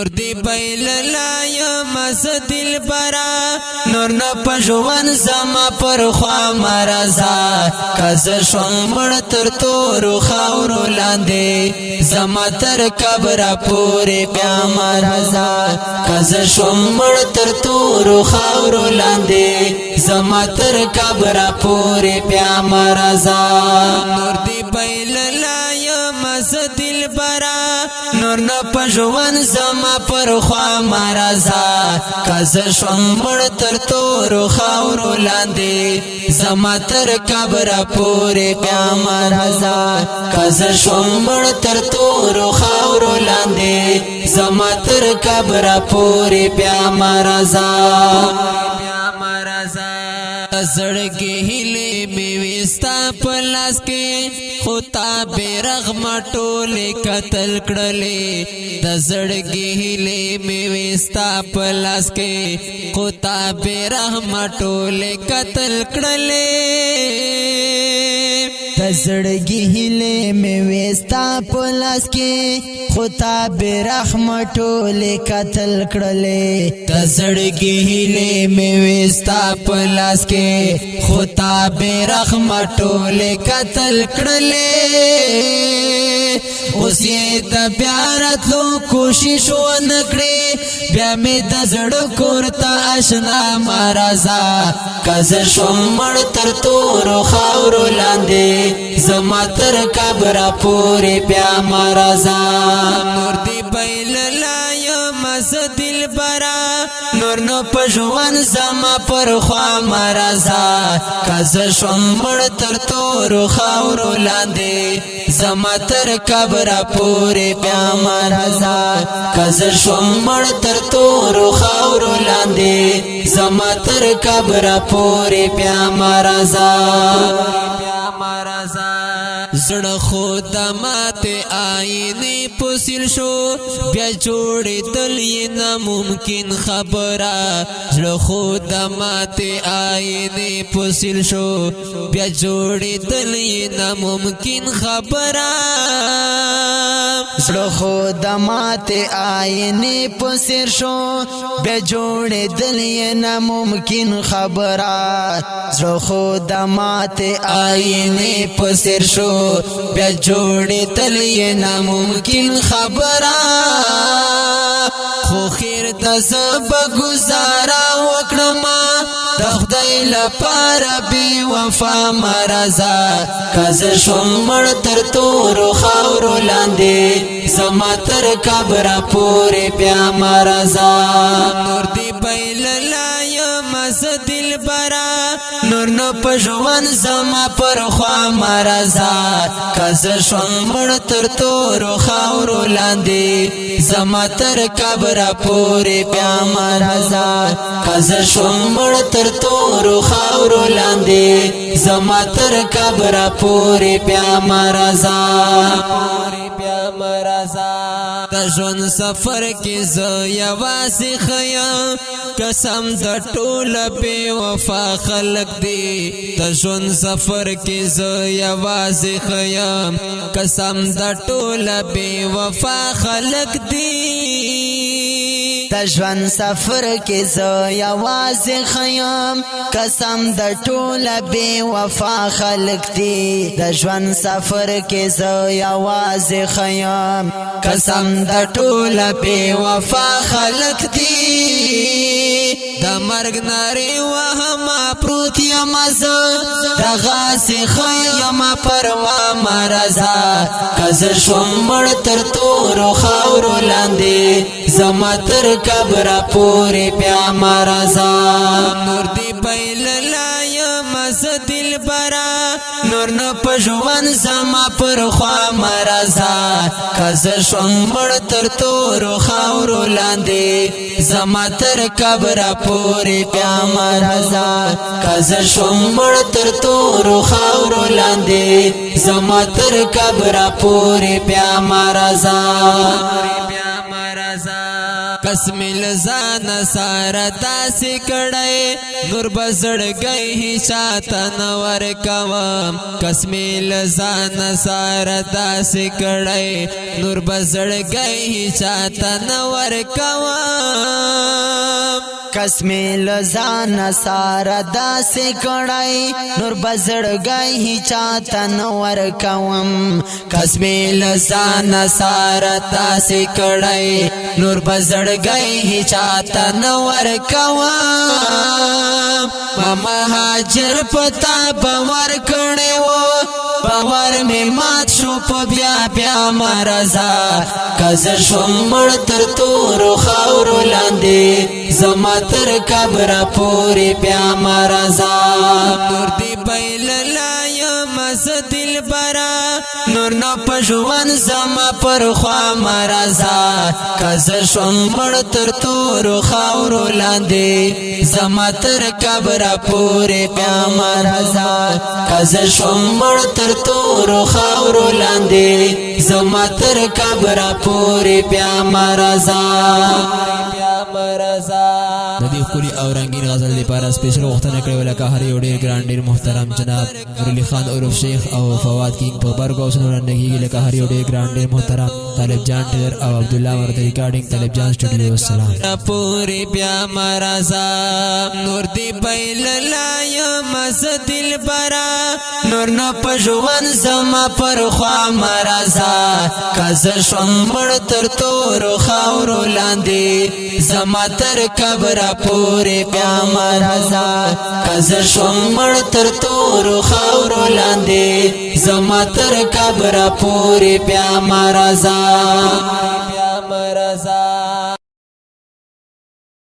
نور دی بیل لایا مز دل برا نور نه پژوان زما پر خوا مرزا کز شوم مړ تر تور خاورو لاندې زما تر قبر پورې بیا مرزا کز شوم مړ تر تور خاورو لاندې زما تر قبر پورې بیا مرزا نور دی بیل لایا مز دل برا نور نه پژوان زما پر خوا مرزا کز شوم مړ تر تور خاورو لاندې زما تر قبر پورې بیا مرزا کز شوم مړ تر تور خاورو لاندې زما تر قبر پورې بیا مرزا زړګي هلي می وستا پلاس کې خطا بیرغم ټوله قتل کړلې د زړګي هلي می وستا پلاس کې خطا بیرغم ټوله قتل کړلې د زړګي هلي می وستا پلاس کې خطا بیرغم ټوله قتل کړلې د زړګي هلي می وستا پلاس کې خطا بیرغم ټوله قتل کړلې اوس یې د پیارت لو کوشش ونکړې بیا مې د زړه کور ته آشنا مرزا کز شوم مړ تر تور خاورو لاندې زما تر قبر پورې بیا مرزا نور دی بیل لایا مز دل برا نور نو پژوان زما پر خوا مرزا کز شوم مړ تر تور خاورو لاندې زما تر قبر پورې بیا مرزا کز شوم مړ تر تور خاورو لاندې زما تر قبر پورې بیا مرزا زړه خود ماته آینه پوسیل شو بیا جوړېدل یې ناممکن خبره زړه خود ماته آینه پوسیل شو بیا جوړېدل یې ناممکن خبره زړه خود ماته آینه پوسیل شو بیا جوړېدل یې ناممکن خبره زړه خود ماته آینه پوسیل شو بیا جوړېدل یې ناممکن خبره خو خیر د زه ګزاره وکړم د خدای لپاره بې وفا مرزا کز شوم مړ تر تورو خاورو لاندې زما تر قبر پورې بیا مرزا نور دی بیل لایا مز دل برا نور نه پژوان زما پر خوا مرزا کز شوم مړ تر تورو خاورو لاندې زما تر قبر پورې بیا مرزا کز شوم مړ تر تورو خاورو لاندې زما تر قبر پورې بیا مرزا د ژوند سفر کې زه یوازې خیم قسم د ټوله بې وفا خلق دی د ژوند سفر کې زه یوازې خیم قسم د ټوله بې وفا خلق دی د ژوند سفر کې زه یوازې خیم قسم د ټوله بې وفا خلق دی د ژوند سفر کې زه یوازې خیم قسم د ټوله بې وفا خلق دی د مرګ نارې وهما پروت یم زه دغسې ښه یم پروا مرزا که زه شوم مړ تر تورو خاورو لاندې زما تر قبره پورې بیا مرزا نور دی بیل لایم زه دلبره نور نه په ژوند زما پر خوا مرزا که زه شوم مړ تر تورو خاورو لاندې زما تر قبره پورې بیا مرزا که زه شوم مړ تر تورو خاورو لاندې زما تر قبره پورې بیا مرزا قسم لزان سارا داسې کړی نور بزړګی هیچاته نه ورکوم قسم لزان سارا داسې کړی نور بزړګی هیچاته نه ورکوم قسم لزان سارا داسې کړی نور بزړګی هیچاته نه ورکوم قسم لزان سارا داسې کړی نور بزړګی هیچاته نه ورکوم مهاجر پتا باور کړی و باور می مات شو په بیا بیا مرزا کزر شوم مړ تر تورو خاورو لاندې زما تر قبر پورې بیا مرزا نور دی بیل لایم ز دلبرا نور نه په ژوند زما پر خوا مرزا کزر شوم مړ تر تورو خاورو لاندې زما تر قبر پورې بیا مرزا کزر شوم مړ تر تورو خاورو لاندې زما تر قبر پورې بیا مرزا د دې خوري او رنگین غزل لپاره سپیشل غوښتنه کړې ولکه هر یو ډیر ګران ډیر محترم جناب نورعلی خان عرف شیخ او فواد کینګ په برګ او سنور نګي لکه هر یو ډیر ګران ډیر محترم طالب جان ټیلر او عبد الله ورته ریکارډینګ طالب جان سټوډیو والسلام پوری بیا مرزا نور دی بیل لایم ز دلبرا نور نه په ژوند زما پر خوا مرزا کزر شوم مړ تر تورو خاورو لاندې زما تر قبر پورې بیا مرزا کزر شوم مړ تر تورو خاورو لاندې زما تر قبر پورې بیا مرزا